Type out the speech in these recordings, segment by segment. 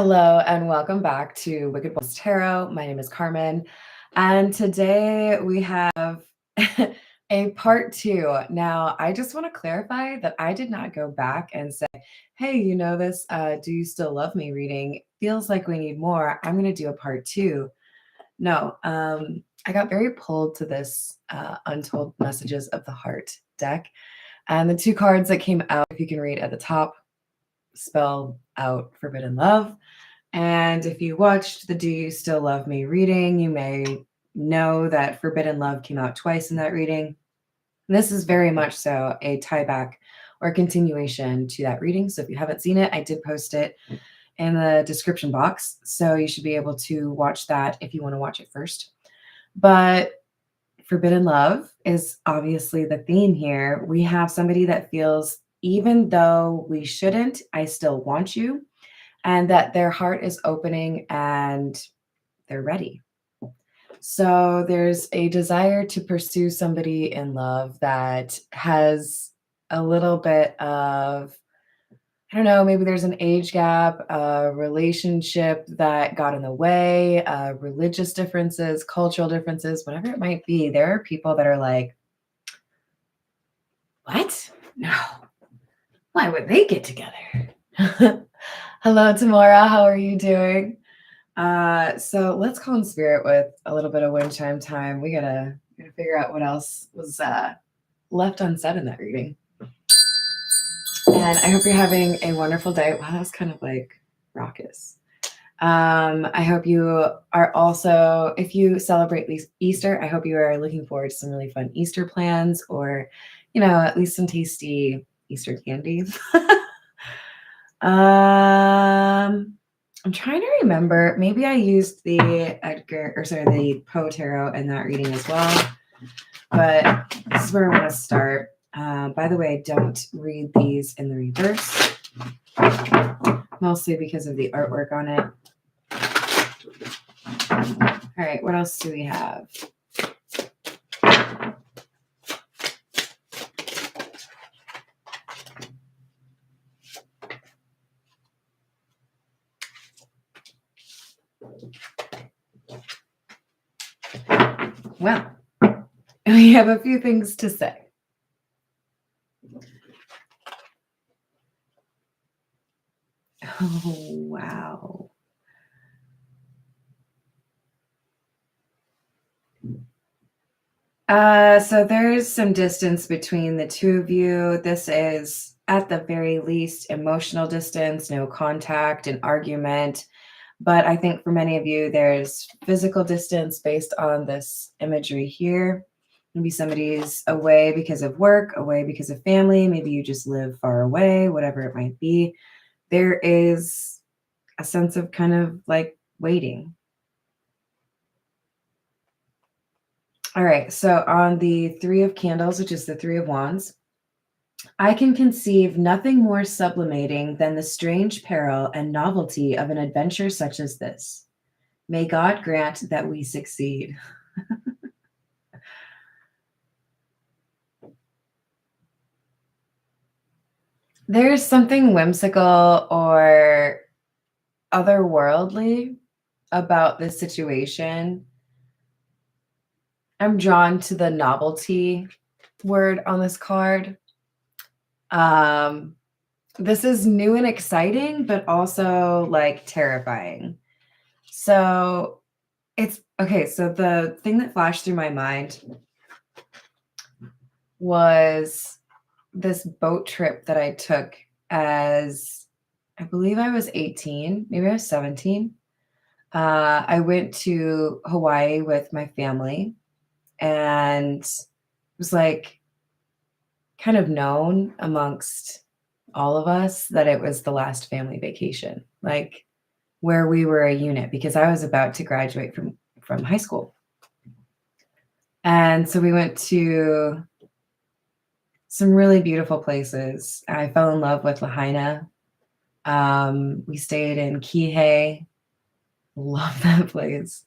Hello and welcome back to Wicked Balls Tarot. My name is Carmen, and today we have a part two. Now, I just want to clarify that I did not go back and say, hey, you know this, do you still love me reading? Feels like we need more. I'm going to do a part two. No, I got very pulled to this Untold Messages of the Heart deck, and the two cards that came out, if you can read at the top, spell out Forbidden Love. And if you watched the Do You Still Love Me reading, you may know that Forbidden Love came out twice in that reading. This is very much so a tie back or continuation to that reading. So if you haven't seen it, I did post it in the description box. So you should be able to watch that if you want to watch it first. But Forbidden Love is obviously the theme here. We have somebody that feels, even though we shouldn't, I still want you, and that their heart is opening and they're ready. So there's a desire to pursue somebody in love that has a little bit of, I don't know, maybe there's an age gap, a relationship that got in the way, religious differences, cultural differences, whatever it might be. There are people that are like, what? No. Why would they get together? Hello, Tamara. How are you doing? So let's call in spirit with a little bit of wind chime time. We gotta figure out what else was left unsaid in that reading. And I hope you're having a wonderful day. Wow, that was kind of like raucous. I hope you are also, if you celebrate Easter, I hope you are looking forward to some really fun Easter plans, or, you know, at least some tasty Easter candy. I'm trying to remember. Maybe I used the the Poe Tarot in that reading as well. But this is where I want to start. By the way, don't read these in the reverse, mostly because of the artwork on it. All right, what else do we have? Well, we have a few things to say. Oh, wow. So there's some distance between the two of you. This is, at the very least, emotional distance, no contact, an argument. But I think for many of you, there's physical distance based on this imagery here. Maybe somebody's away because of work, away because of family. Maybe you just live far away, whatever it might be. There is a sense of kind of like waiting. All right, so on the Three of Candles, which is the Three of Wands, I can conceive nothing more sublimating than the strange peril and novelty of an adventure such as this. May God grant that we succeed. There's something whimsical or otherworldly about this situation. I'm drawn to the novelty word on this card. This is new and exciting, but also like terrifying. So it's okay. So the thing that flashed through my mind was this boat trip that I took as, I believe I was 18, maybe I was 17. I went to Hawaii with my family, and it was like kind of known amongst all of us that it was the last family vacation, like where we were a unit, because I was about to graduate from high school. And so we went to some really beautiful places. I fell in love with Lahaina. We stayed in Kihei. Love that place.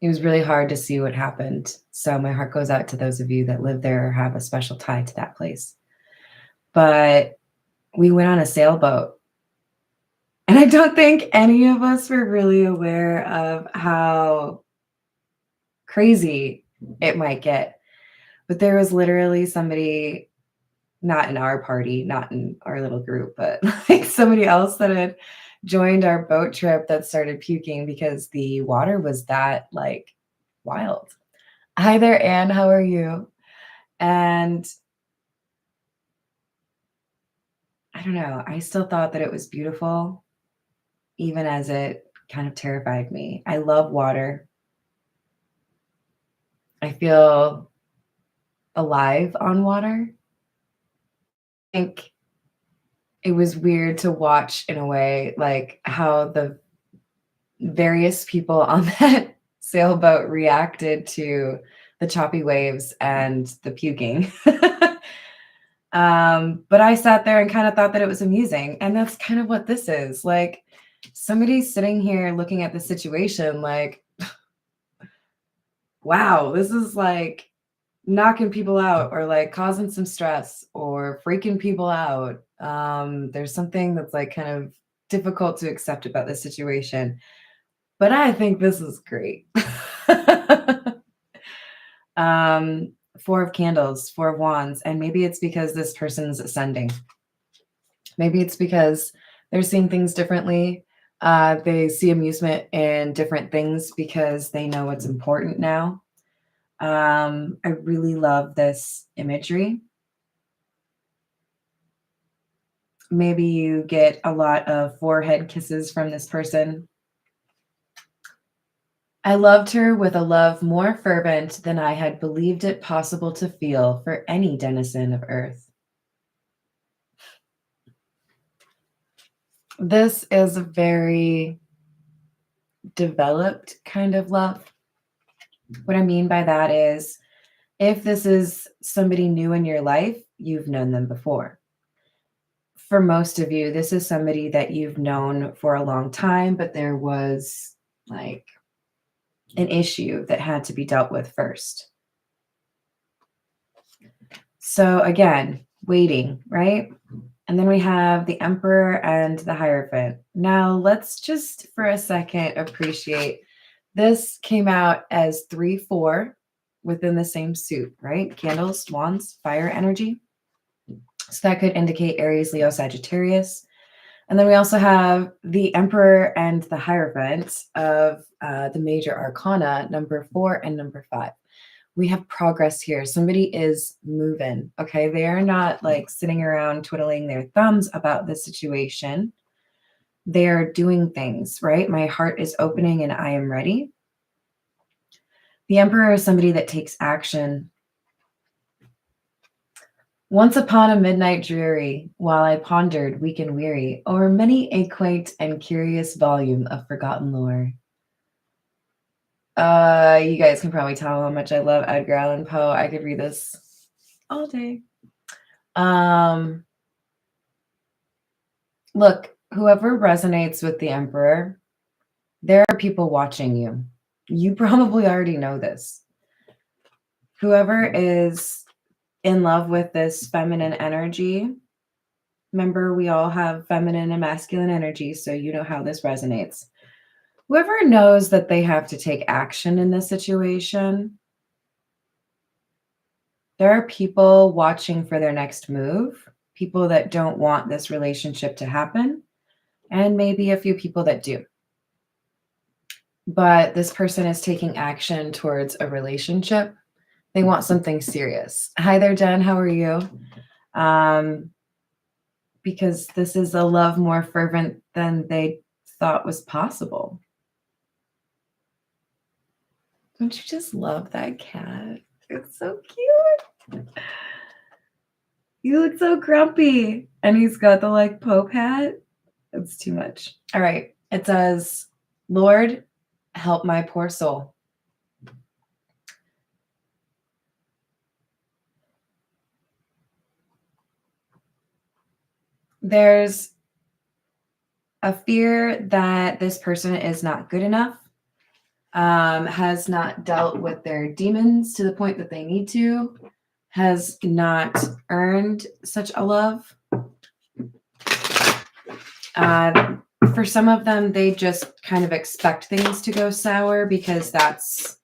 It was really hard to see what happened. So my heart goes out to those of you that live there or have a special tie to that place. But we went on a sailboat. And I don't think any of us were really aware of how crazy it might get. But there was literally somebody, not in our party, not in our little group, but like somebody else that had joined our boat trip that started puking because the water was that like wild. Hi there, Anne. How are you? And I don't know. I still thought that it was beautiful, even as it kind of terrified me. I love water. I feel alive on water. I think it was weird to watch in a way, like how the various people on that sailboat reacted to the choppy waves and the puking. But I sat there and kind of thought that it was amusing. And that's kind of what this is. Like somebody's sitting here looking at the situation like, wow, this is like knocking people out or like causing some stress or freaking people out. There's something that's like kind of difficult to accept about this situation. But I think this is great. Four of candles, four of wands, and maybe it's because this person's ascending. Maybe it's because they're seeing things differently. They see amusement in different things because they know what's important now. I really love this imagery. Maybe you get a lot of forehead kisses from this person. I loved her with a love more fervent than I had believed it possible to feel for any denizen of earth. This is a very developed kind of love. What I mean by that is if this is somebody new in your life, you've known them before. For most of you, this is somebody that you've known for a long time, but there was like an issue that had to be dealt with first. So again, waiting, right? And then we have the Emperor and the Hierophant. Now let's just for a second appreciate this came out as 3-4 within the same suit, right? Candles, wands, fire energy. So that could indicate Aries, Leo, Sagittarius. And then we also have the Emperor and the Hierophant of the major arcana, number 4 and number 5. We have progress here. Somebody is moving, okay? They are not like sitting around twiddling their thumbs about the situation. They are doing things, right? My heart is opening and I am ready. The Emperor is somebody that takes action. Once upon a midnight dreary, while I pondered, weak and weary, o'er many a quaint and curious volume of forgotten lore. You guys can probably tell how much I love Edgar Allan Poe. I could read this all day. Look, whoever resonates with the Emperor, there are people watching you. You probably already know this. Whoever is in love with this feminine energy, remember we all have feminine and masculine energy, so you know how this resonates. Whoever knows that they have to take action in this situation, there are people watching for their next move, people that don't want this relationship to happen, and maybe a few people that do. But this person is taking action towards a relationship. They want something serious. Hi there, Jen. How are you? Because this is a love more fervent than they thought was possible. Don't you just love that cat? It's so cute. You look so grumpy. And he's got the like Pope hat. It's too much. All right. It says, Lord, help my poor soul. There's a fear that this person is not good enough, has not dealt with their demons to the point that they need to, has not earned such a love. For some of them, they just kind of expect things to go sour because that's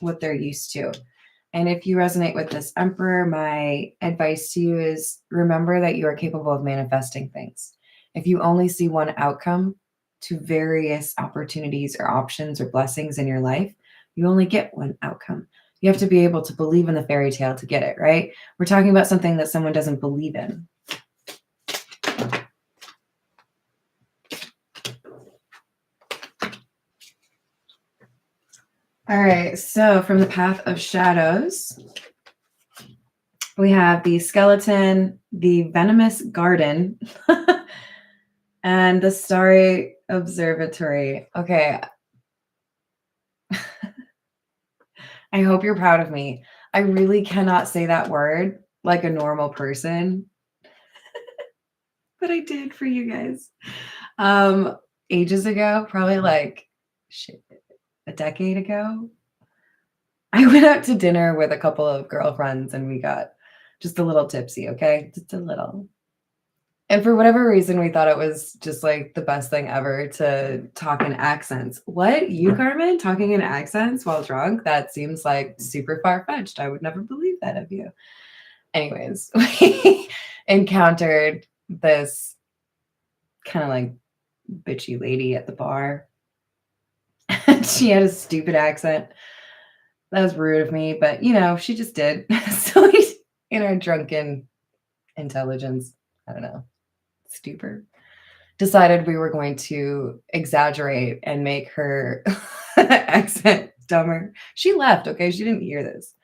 what they're used to. And if you resonate with this Emperor, my advice to you is remember that you are capable of manifesting things. If you only see one outcome to various opportunities or options or blessings in your life, you only get one outcome. You have to be able to believe in the fairy tale to get it, right? We're talking about something that someone doesn't believe in. All right, so from the Path of Shadows, we have the skeleton, the venomous garden, and the starry observatory. Okay. I hope you're proud of me. I really cannot say that word like a normal person, but I did for you guys. Ages ago, probably like a decade ago, I went out to dinner with a couple of girlfriends and we got just a little tipsy, okay? Just a little. And for whatever reason, we thought it was just like the best thing ever to talk in accents. What? You, Carmen, talking in accents while drunk? That seems like super far-fetched. I would never believe that of you. Anyways, we encountered this kind of like bitchy lady at the bar. And she had a stupid accent. That was rude of me, but you know, she just did. So we, in our drunken intelligence, I don't know, stupor, decided we were going to exaggerate and make her accent dumber. She left, okay? She didn't hear this.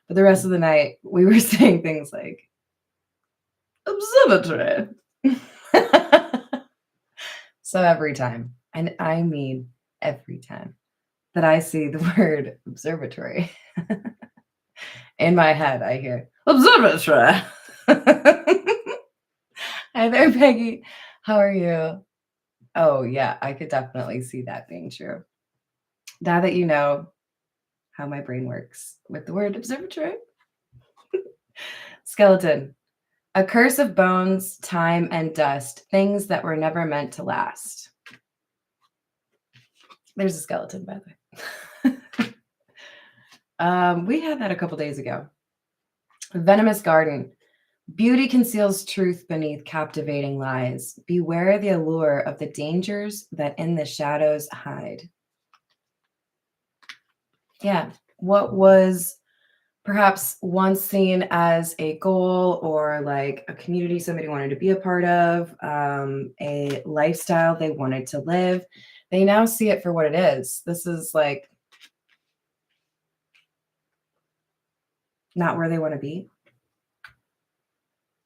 But the rest of the night, we were saying things like, observatory. So every time, and I mean every time, that I see the word observatory, in my head, I hear observatory. Hi there, Peggy. How are you? Oh, yeah, I could definitely see that being true. Now that you know how my brain works with the word observatory. Skeleton. A curse of bones, time, and dust, things that were never meant to last. There's a skeleton, by the way. We had that a couple days ago. Venomous garden. Beauty conceals truth beneath captivating lies. Beware the allure of the dangers that in the shadows hide. Yeah. What was perhaps once seen as a goal or like a community somebody wanted to be a part of, a lifestyle they wanted to live, they now see it for what it is. This is like not where they want to be.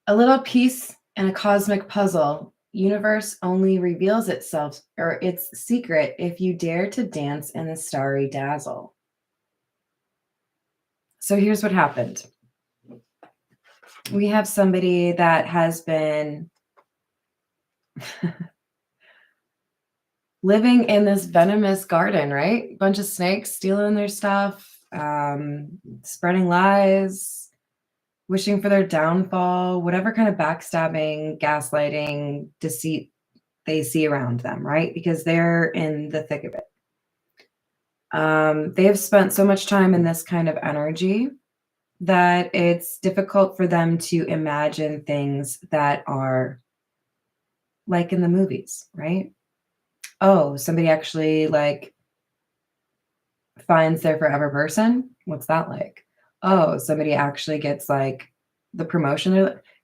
A little piece in a cosmic puzzle. Universe only reveals itself or its secret if you dare to dance in the starry dazzle. So here's what happened. We have somebody that has been living in this venomous garden, right? A bunch of snakes stealing their stuff, spreading lies, wishing for their downfall, whatever kind of backstabbing, gaslighting, deceit they see around them, right? Because they're in the thick of it. They have spent so much time in this kind of energy that it's difficult for them to imagine things that are like in the movies, right? Oh, somebody actually like finds their forever person. What's that like? Oh, somebody actually gets like the promotion.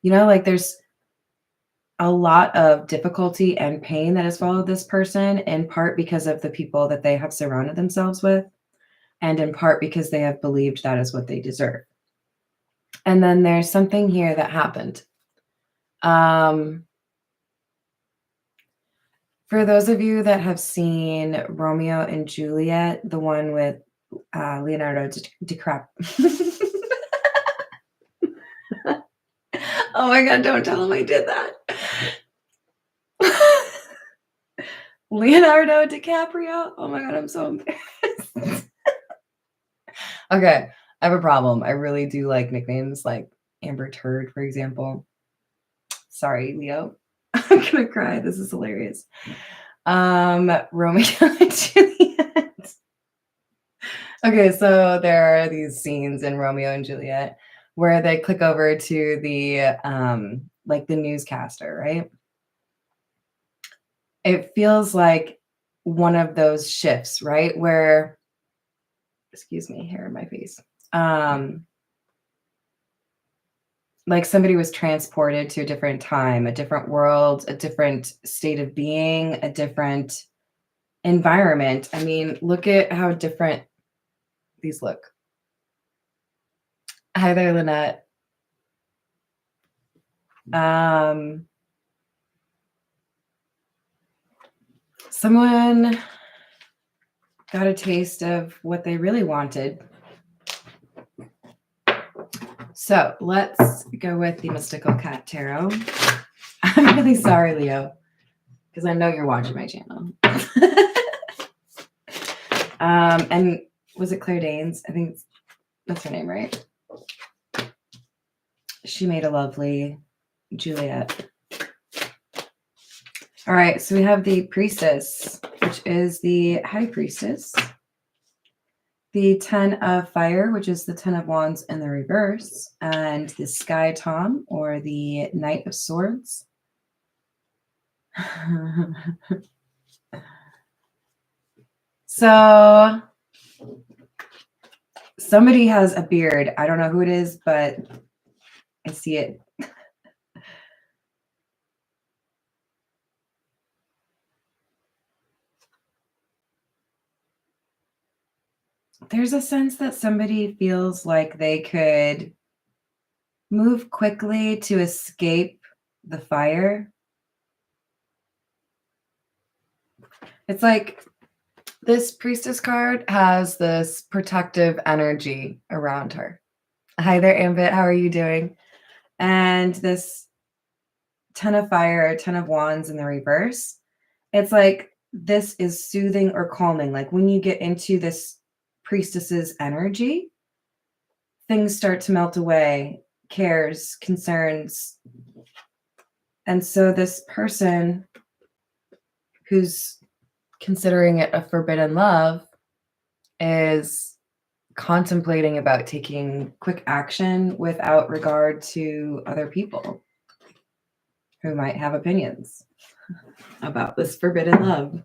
You know, like there's a lot of difficulty and pain that has followed this person, in part because of the people that they have surrounded themselves with, and in part because they have believed that is what they deserve. And then there's something here that happened. For those of you that have seen Romeo and Juliet, the one with Leonardo DiCaprio. Oh my God, don't tell him I did that. Leonardo DiCaprio. Oh my God, I'm so embarrassed. Okay, I have a problem. I really do like nicknames like Amber Turd, for example. Sorry, Leo. I'm gonna cry. This is hilarious. Romeo and Juliet. Okay, so there are these scenes in Romeo and Juliet where they click over to the like the newscaster, right? It feels like one of those shifts, right? Where, excuse me, hair in my face. Like somebody was transported to a different time, a different world, a different state of being, a different environment. I mean, look at how different these look. Hi there, Lynette. Someone got a taste of what they really wanted. So let's go with the Mystical Cat Tarot. I'm really sorry, Leo, because I know you're watching my channel. And was it Claire Danes? I think that's her name, right? She made a lovely Juliet. All right, so we have the Priestess, which is the High Priestess. The 10 of Fire, which is the 10 of Wands in the reverse. And the Sky Tom, or the Knight of Swords. So somebody has a beard. I don't know who it is, but I see it. There's a sense that somebody feels like they could move quickly to escape the fire. It's like this Priestess card has this protective energy around her. Hi there, Ambit. How are you doing? And this 10 of Fire, 10 of Wands in the reverse. It's like this is soothing or calming. Like when you get into this priestess's energy, things start to melt away, cares, concerns. And so this person who's considering it a forbidden love is contemplating about taking quick action without regard to other people who might have opinions about this forbidden love.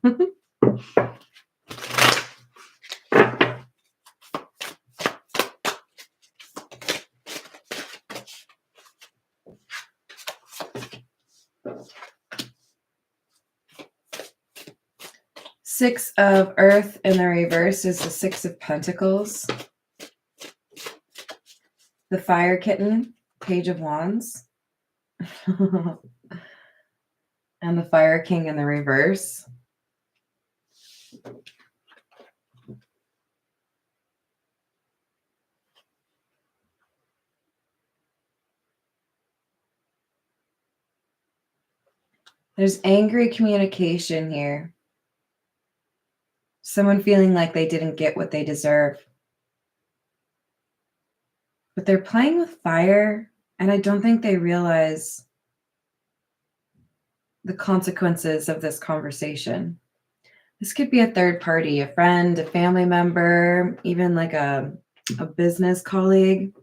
Six of Earth in the reverse is the Six of Pentacles. The Fire Kitten, Page of Wands. And the Fire King in the reverse. There's angry communication here. Someone feeling like they didn't get what they deserve. But they're playing with fire, and I don't think they realize the consequences of this conversation. This could be a third party, a friend, a family member, even like a business colleague.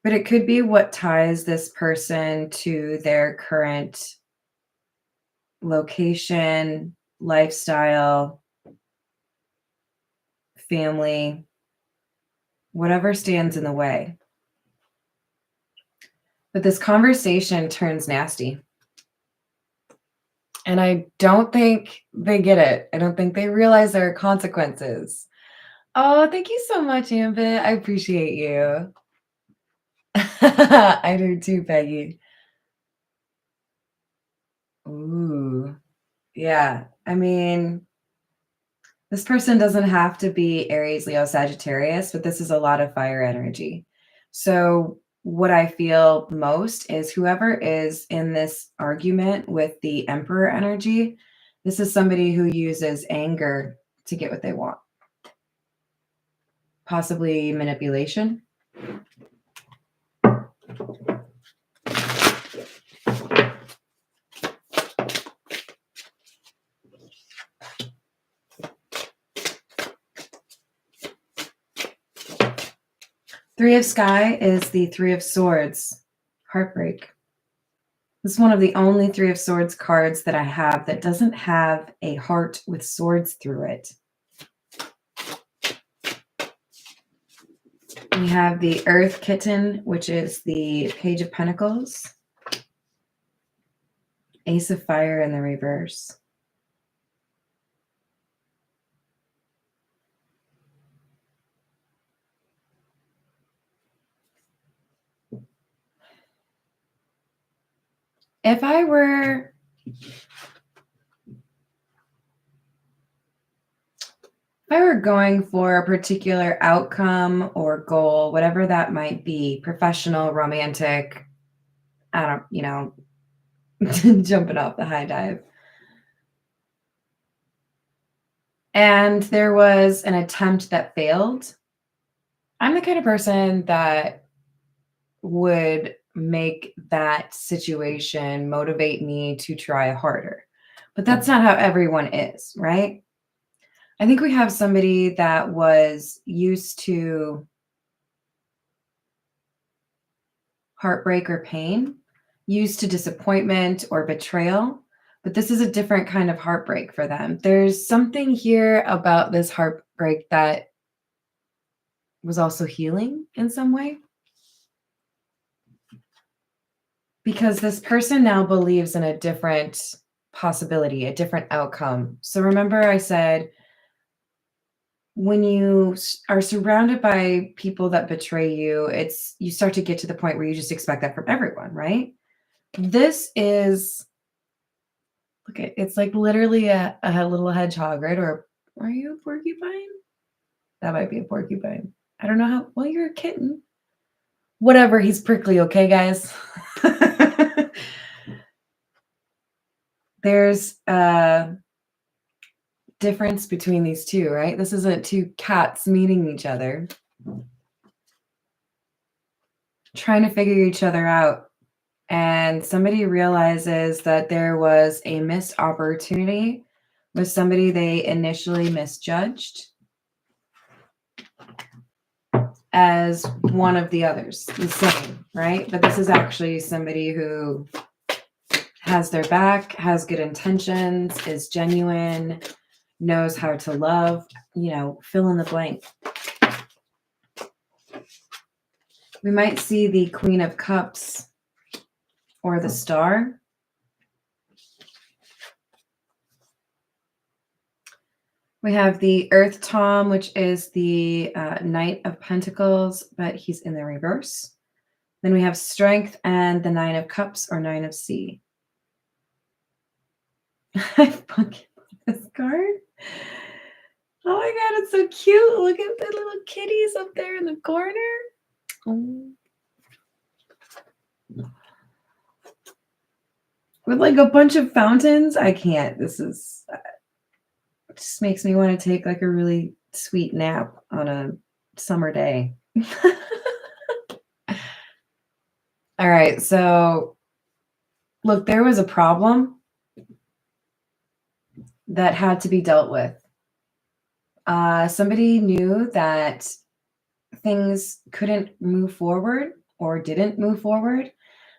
But it could be what ties this person to their current location, lifestyle, family, whatever stands in the way. But this conversation turns nasty. And I don't think they get it. I don't think they realize there are consequences. Oh, thank you so much, Ambit. I appreciate you. I do too, Peggy. Ooh. Yeah. I mean, this person doesn't have to be Aries, Leo, Sagittarius, but this is a lot of fire energy. So what I feel most is whoever is in this argument with the Emperor energy, this is somebody who uses anger to get what they want. Possibly manipulation. Three of Sky is the Three of Swords, heartbreak. This is one of the only Three of Swords cards that I have that doesn't have a heart with swords through it. We have the Earth Kitten, which is the Page of Pentacles. Ace of Fire in the reverse. If I were going for a particular outcome or goal, whatever that might be, professional, romantic, jumping off the high dive. And there was an attempt that failed. I'm the kind of person that would make that situation motivate me to try harder. But that's not how everyone is, right? I think we have somebody that was used to heartbreak or pain, used to disappointment or betrayal, but this is a different kind of heartbreak for them. There's something here about this heartbreak that was also healing in some way. Because this person now believes in a different possibility, a different outcome. So remember I said, when you are surrounded by people that betray you, you start to get to the point where you just expect that from everyone, right? This is, look at, it's like literally a little hedgehog, right? Or are you a porcupine? That might be a porcupine. I don't know how, well, you're a kitten. Whatever, he's prickly, okay, guys? There's a difference between these two, right? This isn't two cats meeting each other, trying to figure each other out. And somebody realizes that there was a missed opportunity with somebody they initially misjudged as one of the others, the same, right? But this is actually somebody who has their back, has good intentions, is genuine, knows how to love, fill in the blank. We might see the Queen of Cups or the Star. We have the Earth Tom, which is the Knight of Pentacles, but he's in the reverse. Then we have Strength and the Nine of Cups or Nine of Sea. I fucking love this card. Oh my God, it's so cute. Look at the little kitties up there in the corner. Oh. With like a bunch of fountains. I can't. This is, it just makes me want to take like a really sweet nap on a summer day. All right, so look, there was a problem that had to be dealt with. Somebody knew that things couldn't move forward or didn't move forward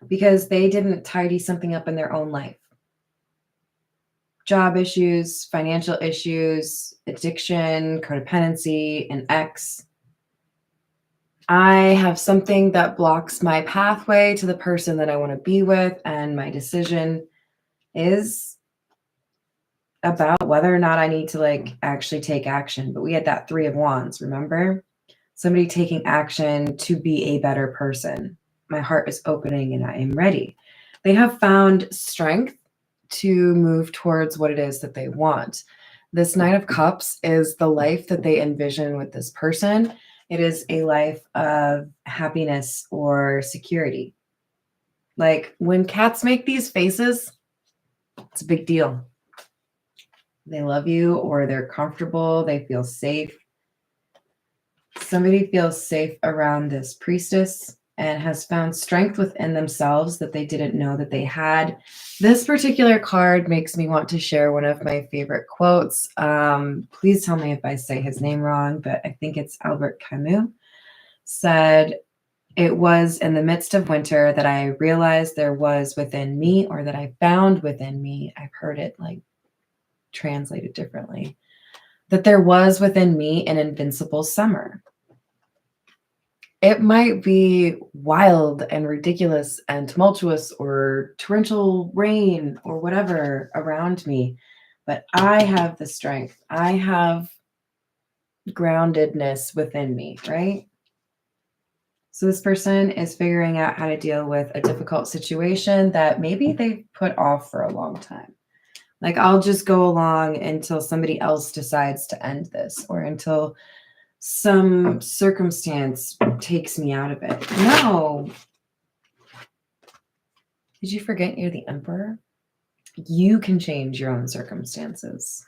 because they didn't tidy something up in their own life. Job issues, financial issues, addiction, codependency, an ex. I have something that blocks my pathway to the person that I want to be with, and my decision is about whether or not I need to actually take action. But we had that Three of Wands, remember? Somebody taking action to be a better person. My heart is opening and I am ready. They have found strength to move towards what it is that they want. This Nine of Cups is the life that they envision with this person. It is a life of happiness or security. Like when cats make these faces, it's a big deal. They love you or they're comfortable. They feel safe. Somebody feels safe around this priestess and has found strength within themselves that they didn't know that they had. This particular card makes me want to share one of my favorite quotes. Please tell me if I say his name wrong, but I think it's Albert Camus. said, it was in the midst of winter that I realized there was within me, or that I found within me. I've heard it like translated differently, that there was within me an invincible summer. It might be wild and ridiculous and tumultuous or torrential rain or whatever around me, but I have the strength. I have groundedness within me, right? So this person is figuring out how to deal with a difficult situation that maybe they've put off for a long time. Like, I'll just go along until somebody else decides to end this, or until some circumstance takes me out of it. No. Did you forget you're the emperor? You can change your own circumstances.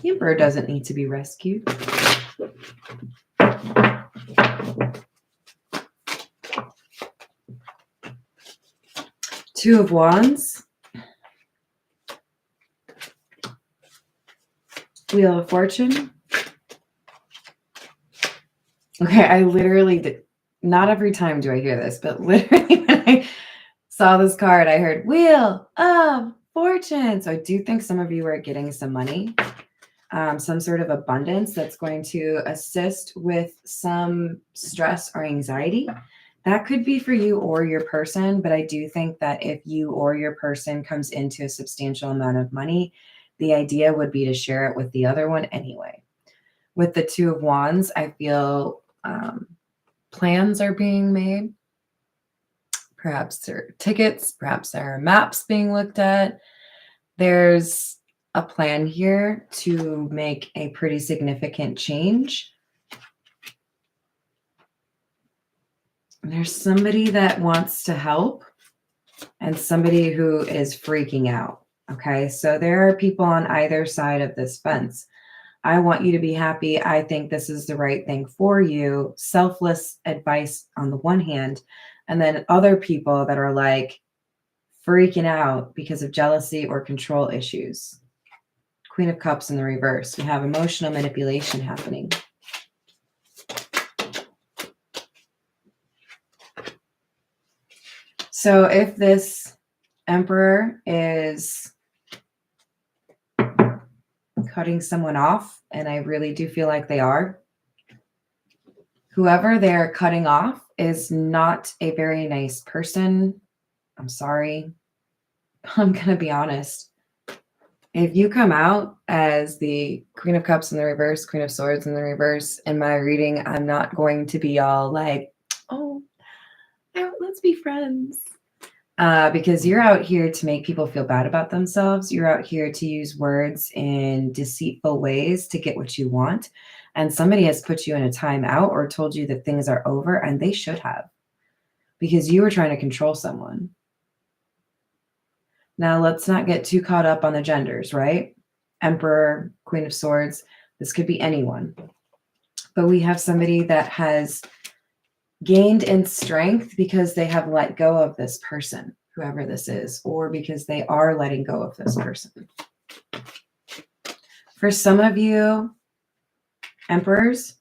The emperor doesn't need to be rescued. Two of Wands. Wheel of Fortune. Okay, I literally did. Not every time do I hear this, but literally when I saw this card, I heard Wheel of Fortune. So I do think some of you are getting some money, some sort of abundance that's going to assist with some stress or anxiety. That could be for you or your person, but I do think that if you or your person comes into a substantial amount of money, the idea would be to share it with the other one anyway. With the Two of Wands, I feel plans are being made. Perhaps there are tickets, perhaps there are maps being looked at. There's a plan here to make a pretty significant change. There's somebody that wants to help and somebody who is freaking out. Okay, so there are people on either side of this fence. I want you to be happy. I think this is the right thing for you. Selfless advice on the one hand, and then other people that are like freaking out because of jealousy or control issues. Queen of Cups in the reverse. We have emotional manipulation happening. So if this emperor is cutting someone off, and I really do feel like they are, whoever they're cutting off is not a very nice person. I'm sorry. I'm going to be honest. If you come out as the Queen of Cups in the reverse, Queen of Swords in the reverse, in my reading, I'm not going to be all like, oh, let's be friends. Because you're out here to make people feel bad about themselves. You're out here to use words in deceitful ways to get what you want. And somebody has put you in a timeout or told you that things are over, and they should have, because you were trying to control someone. Now, let's not get too caught up on the genders, right? Emperor, Queen of Swords, this could be anyone. But we have somebody that has gained in strength because they have let go of this person, whoever this is, or because they are letting go of this person. For some of you, emperors,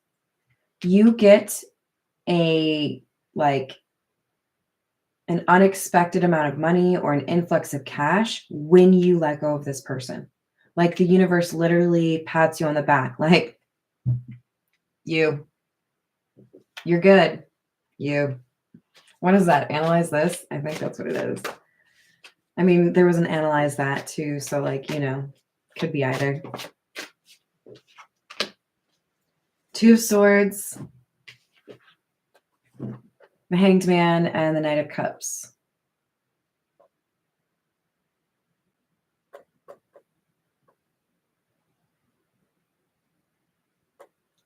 you get an unexpected amount of money or an influx of cash when you let go of this person. Like the universe literally pats you on the back, like, you're good. What is that? Analyze this? I think that's what it is. I mean, there was an analyze that too. So like, could be either. Two of Swords, the Hanged Man, and the Knight of Cups.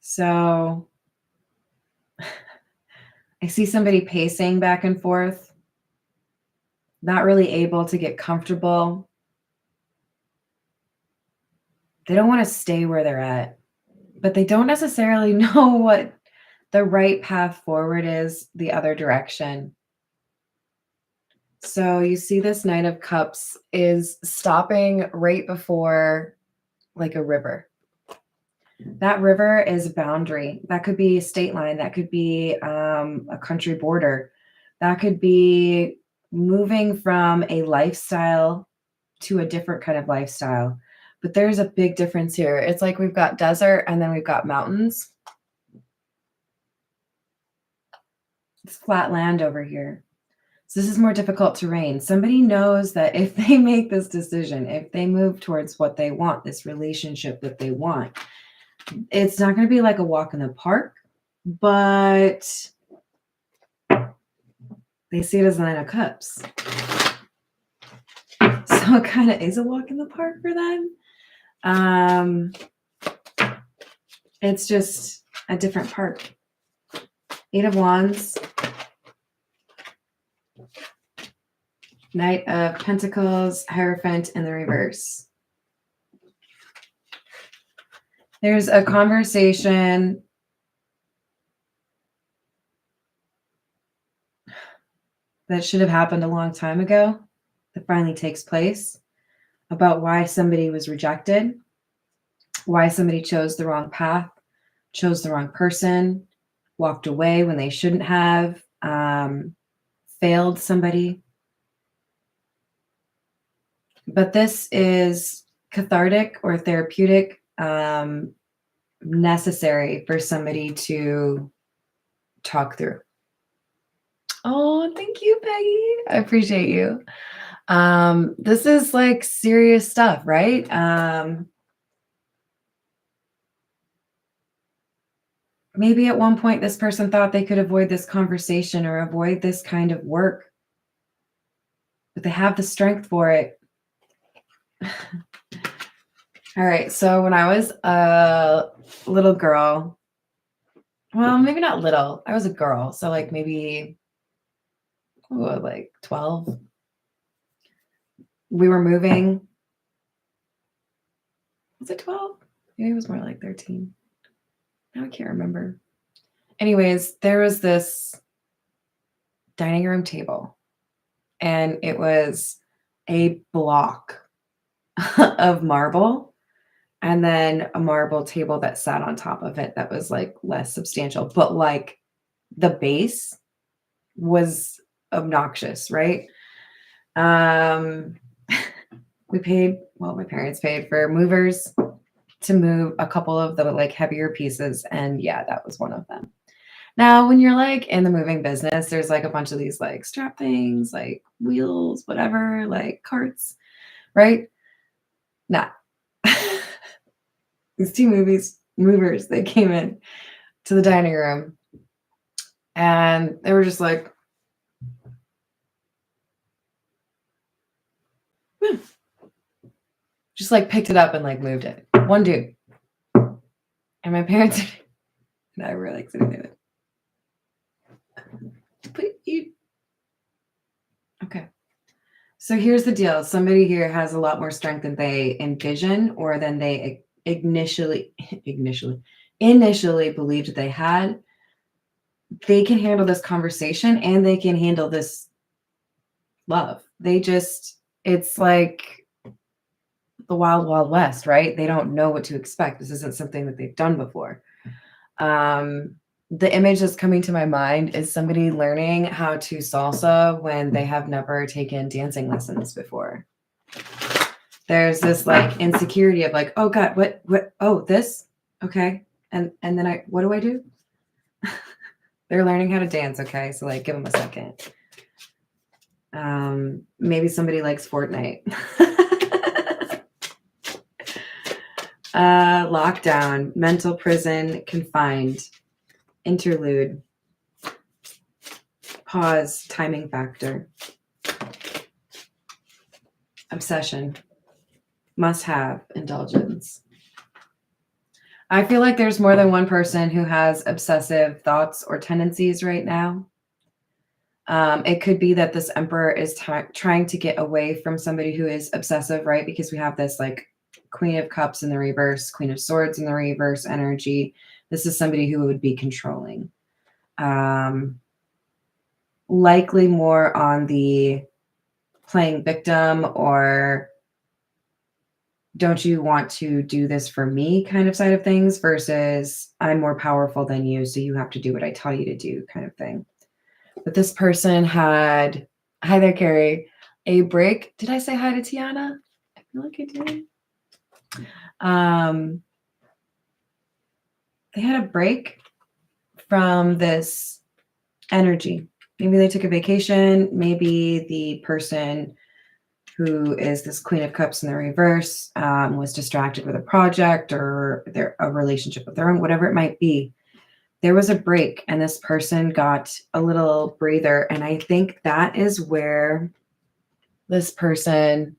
So I see somebody pacing back and forth, not really able to get comfortable. They don't want to stay where they're at, but they don't necessarily know what the right path forward is the other direction. So you see this Knight of Cups is stopping right before like a river. That river is a boundary. That could be a state line. That could be a country border. That could be moving from a lifestyle to a different kind of lifestyle. But there's a big difference here. It's like we've got desert and then we've got mountains. It's flat land over here. So this is more difficult terrain. Somebody knows that if they make this decision, if they move towards what they want, this relationship that they want, it's not going to be like a walk in the park, but they see it as the Nine of Cups. So it kind of is a walk in the park for them. It's just a different park. Eight of Wands. Knight of Pentacles, Hierophant in the reverse. There's a conversation that should have happened a long time ago that finally takes place about why somebody was rejected, why somebody chose the wrong path, chose the wrong person, walked away when they shouldn't have, failed somebody. But this is cathartic or therapeutic, necessary for somebody to talk through. Oh, thank you, Peggy. I appreciate you. This is like serious stuff, right? Maybe at one point this person thought they could avoid this conversation or avoid this kind of work, but they have the strength for it. All right. So when I was a little girl, well, maybe not little, I was a girl. So like maybe like 12. We were moving. Was it 12? Maybe it was more like 13. Now I can't remember. Anyways, there was this dining room table, and it was a block of marble, and then a marble table that sat on top of it that was like less substantial, but like the base was obnoxious, right? We paid, well, my parents paid for movers to move a couple of the like heavier pieces, and yeah, that was one of them. Now, when you're like in the moving business, there's like a bunch of these like strap things, like wheels, whatever, like carts, right? Nah. These two movers, they came in to the dining room and they were just like, just like picked it up and like moved it. One dude. And my parents and I were like sitting there. But you, okay. So here's the deal. Somebody here has a lot more strength than they envision or than they initially believed they had. They can handle this conversation and they can handle this love. It's like the wild, wild west, right? They don't know what to expect. This isn't something that they've done before. The image that's coming to my mind is somebody learning how to salsa when they have never taken dancing lessons before. There's this like insecurity of like, oh God, what, oh, this, okay. And then what do I do? They're learning how to dance. Okay. So like, give them a second. Maybe somebody likes Fortnite. Lockdown, mental prison, confined, interlude, pause, timing factor, obsession, must have, indulgence. I feel like there's more than one person who has obsessive thoughts or tendencies right now. It could be that this emperor is trying to get away from somebody who is obsessive, right? Because we have this like Queen of Cups in the reverse, Queen of Swords in the reverse energy. This is somebody who would be controlling. Likely more on the playing victim or don't you want to do this for me kind of side of things versus I'm more powerful than you, so you have to do what I tell you to do kind of thing. But this person had, hi there, Carrie, a break. Did I say hi to Tiana? I feel like I did. They had a break from this energy. Maybe they took a vacation. Maybe the person who is this Queen of Cups in the reverse was distracted with a project or a relationship with their own, whatever it might be. There was a break and this person got a little breather. And I think that is where this person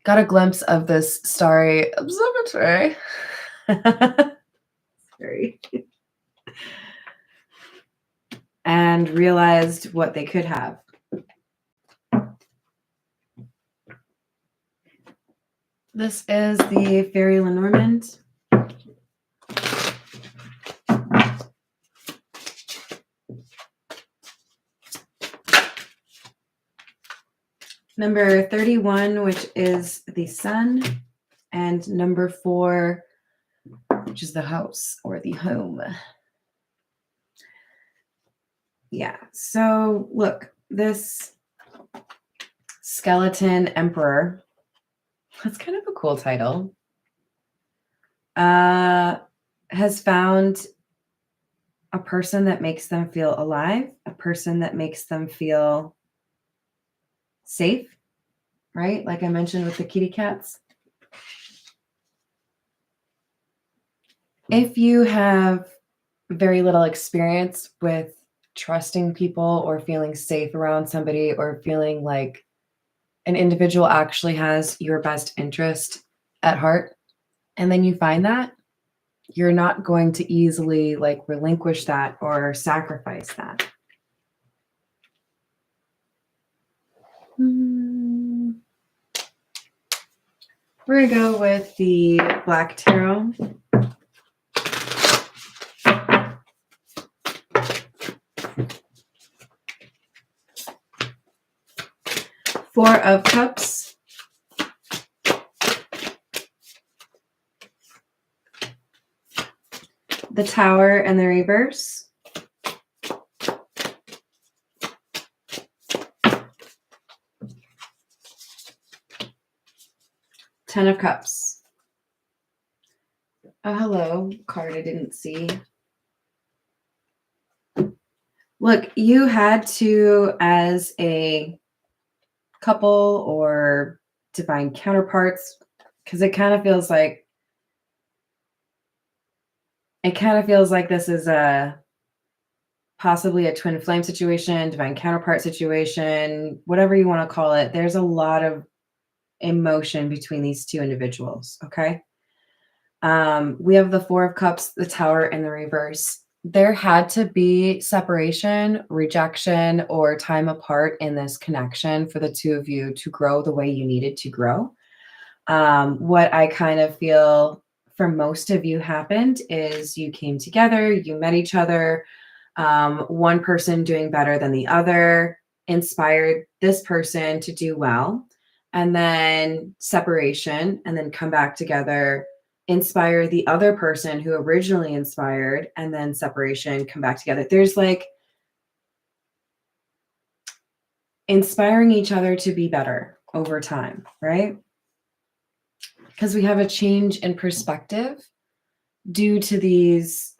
got a glimpse of this starry observatory. Sorry. And realized what they could have. This is the Fairy Lenormand. Number 31, which is the sun, and number 4, which is the house or the home. Yeah, so look, this skeleton emperor, that's kind of a cool title, has found a person that makes them feel alive, a person that makes them feel safe, right? Like I mentioned with the kitty cats. If you have very little experience with trusting people or feeling safe around somebody or feeling like an individual actually has your best interest at heart, and then you find that, you're not going to easily like relinquish that or sacrifice that. We're going to go with the Black Tarot. Four of Cups. The Tower and the reverse. Ten of Cups. Oh, hello, card I didn't see. Look, you had to, as a couple or divine counterparts, because it kind of feels like this is possibly a twin flame situation, divine counterpart situation, whatever you want to call it. There's a lot of emotion between these two individuals, okay? We have the Four of Cups, the Tower, and the reverse. There had to be separation, rejection, or time apart in this connection for the two of you to grow the way you needed to grow. What I kind of feel for most of you happened is you came together, you met each other, one person doing better than the other, inspired this person to do well, and then separation, and then come back together, inspire the other person who originally inspired, and then separation, come back together. There's like inspiring each other to be better over time, right? Because we have a change in perspective due to these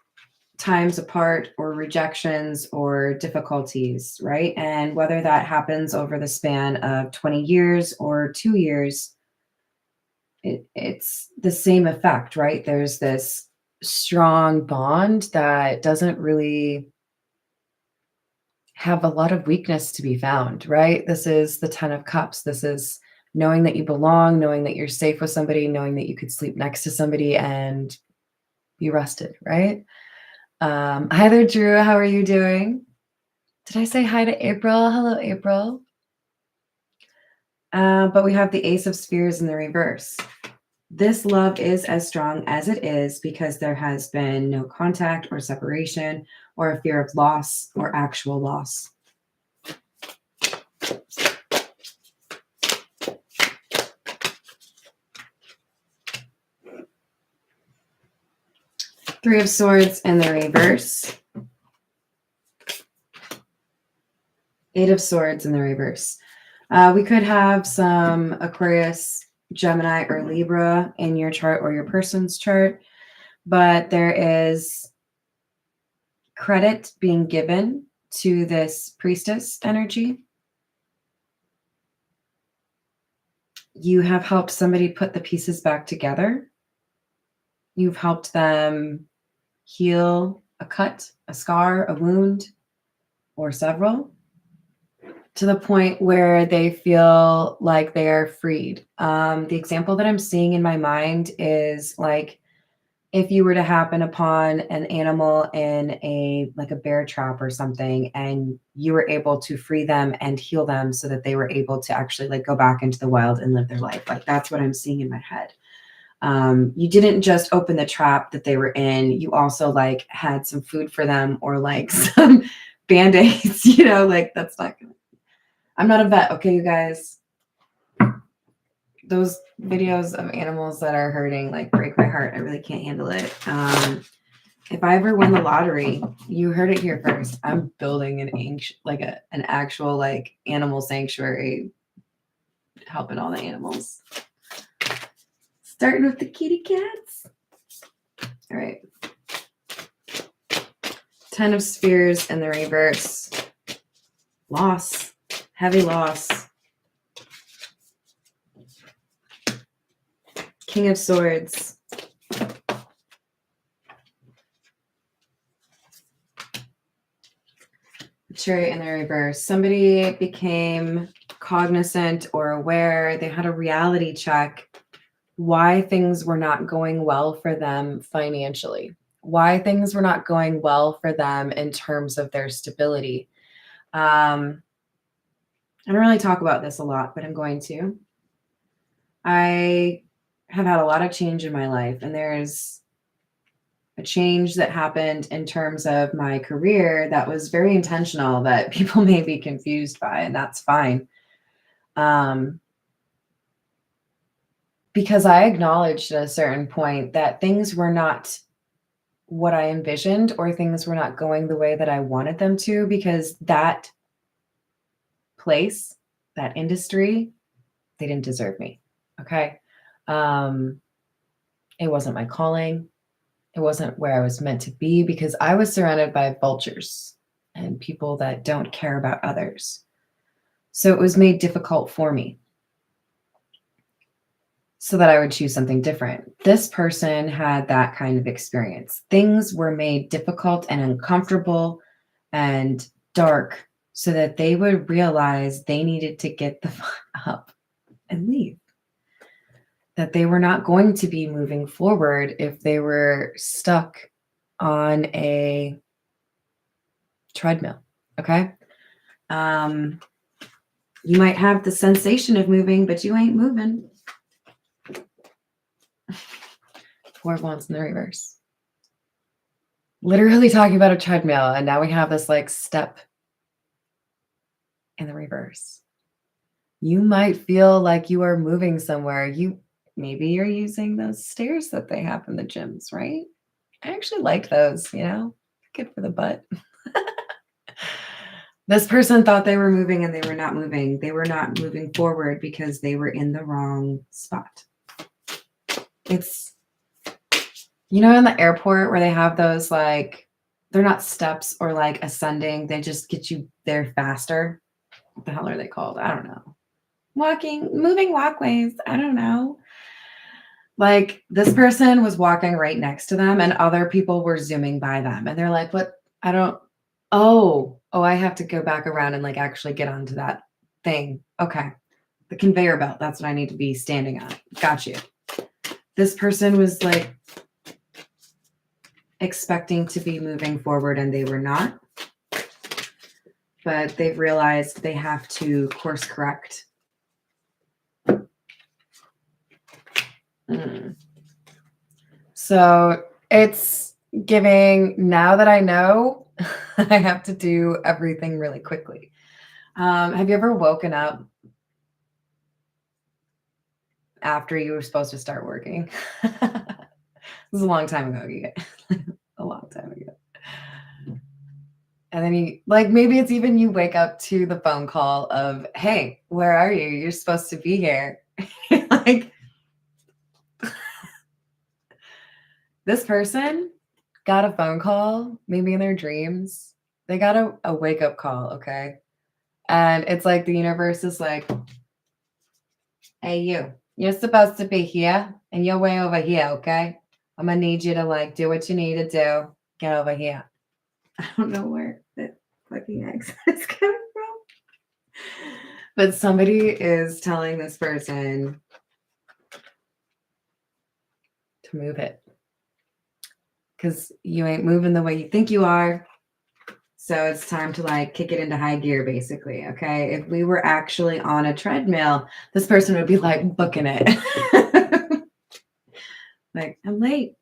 times apart or rejections or difficulties, right? And whether that happens over the span of 20 years or 2 years, it's the same effect, right? There's this strong bond that doesn't really have a lot of weakness to be found, right? This is the Ten of Cups. This is knowing that you belong, knowing that you're safe with somebody, knowing that you could sleep next to somebody and be rested, right? Hi there, Drew. How are you doing? Did I say hi to April? Hello, April. But we have the Ace of Spears in the reverse. This love is as strong as it is because there has been no contact or separation or a fear of loss or actual loss. Three of Swords in the reverse. Eight of Swords in the reverse. We could have some Aquarius, Gemini, or Libra in your chart or your person's chart, but there is credit being given to this priestess energy. You have helped somebody put the pieces back together. You've helped them heal a cut, a scar, a wound, or several, to the point where they feel like they are freed. The example that I'm seeing in my mind is like if you were to happen upon an animal in a like a bear trap or something, and you were able to free them and heal them so that they were able to actually like go back into the wild and live their life. Like that's what I'm seeing in my head. You didn't just open the trap that they were in. You also like had some food for them or like some band-aids, you know, like that's not gonna. I'm not a vet, okay, you guys. Those videos of animals that are hurting like break my heart. I really can't handle it. If I ever win the lottery, you heard it here first. I'm building an actual like animal sanctuary, helping all the animals. Starting with the kitty cats. All right. 10 of Spears in the reverse. Loss. Heavy loss. King of Swords. Chariot in the reverse. Somebody became cognizant or aware. They had a reality check why things were not going well for them financially, why things were not going well for them in terms of their stability. I don't really talk about this a lot, but I'm going to. I have had a lot of change in my life, and there's a change that happened in terms of my career that was very intentional that people may be confused by, and that's fine. Because I acknowledged at a certain point that things were not what I envisioned, or things were not going the way that I wanted them to, because that place, that industry, they didn't deserve me. Okay. It wasn't my calling. It wasn't where I was meant to be, because I was surrounded by vultures and people that don't care about others. So it was made difficult for me so that I would choose something different. This person had that kind of experience. Things were made difficult and uncomfortable and dark so that they would realize they needed to get the fuck up and leave. That they were not going to be moving forward if they were stuck on a treadmill. Okay. You might have the sensation of moving, but you ain't moving. 4 of Wands in the reverse. Literally talking about a treadmill, and now we have this like step in the reverse. You might feel like you are moving somewhere. Maybe you're using those stairs that they have in the gyms, right? I actually like those, you know, good for the butt. This person thought they were moving and they were not moving. They were not moving forward because they were in the wrong spot. It's, you know, in the airport where they have those like, they're not steps or like ascending. They just get you there faster. What the hell are they called? I don't know. Moving walkways. I don't know. Like this person was walking right next to them and other people were zooming by them. And they're like, what? I have to go back around and like actually get onto that thing. Okay. The conveyor belt. That's what I need to be standing on. Got you. This person was like expecting to be moving forward and they were not. But they've realized they have to course correct. So it's giving, now that I know, I have to do everything really quickly. Have you ever woken up after you were supposed to start working? This is a long time ago, you guys. A long time ago. And then maybe it's even you wake up to the phone call of, hey, where are you? You're supposed to be here. Like, this person got a phone call, maybe in their dreams. They got a wake up call, okay? And it's like the universe is like, hey, you're supposed to be here and you're way over here, okay? I'm gonna need you to do what you need to do. Get over here. I don't know where that fucking accent is coming from. But somebody is telling this person to move it. Because you ain't moving the way you think you are. So it's time to kick it into high gear, basically. Okay. If we were actually on a treadmill, this person would be booking it. I'm late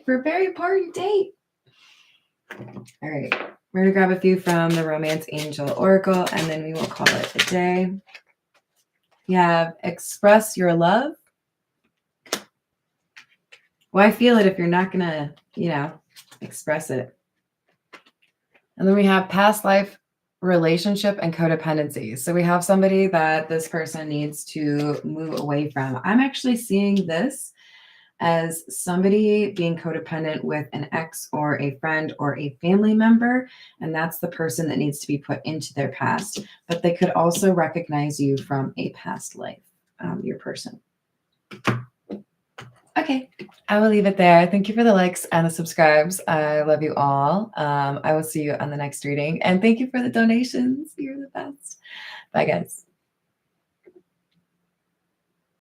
for a very important date. All right. We're going to grab a few from the Romance Angel Oracle, and then we will call it a day. You have express your love. Why feel it if you're not going to, express it? And then we have past life relationship and codependency. So we have somebody that this person needs to move away from. I'm actually seeing this as somebody being codependent with an ex or a friend or a family member, and that's the person that needs to be put into their past. But they could also recognize you from a past life, your person. Okay, I will leave it there. Thank you for the likes and the subscribes. I love you all. I will see you on the next reading, and thank you for the donations. You're the best. Bye, guys.